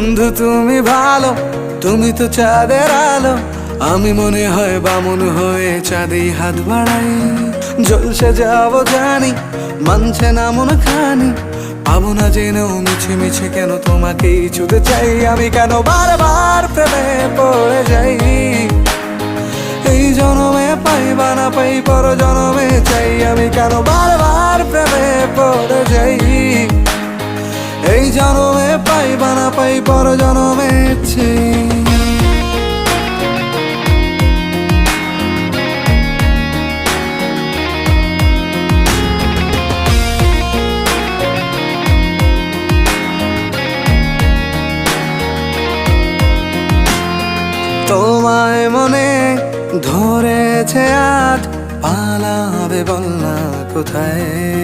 বন্ধু তুমি ভালো, তুমি তো চাঁদের আলো। আমি মনে হয় বামন হয়ে চাঁদে হাত বাড়াই। জলসে যাব জানি, মানছে না মন খানি। পাবো না জেনেও মিছে মিছে কেন তোমাকেই ছুঁতে চাই। আমি কেন বারবার প্রেমে পড়ে যাই। এই জনমে পাই বা না পাই, পর জনমে চাই। আমি কেন বারবার প্রেমে পড়ে যাই। এই জনমে পাই বা না পাই, পর জনমে চাই। তোমায় মনে ধরেছে আজ, পালাবে বল না কোথায়।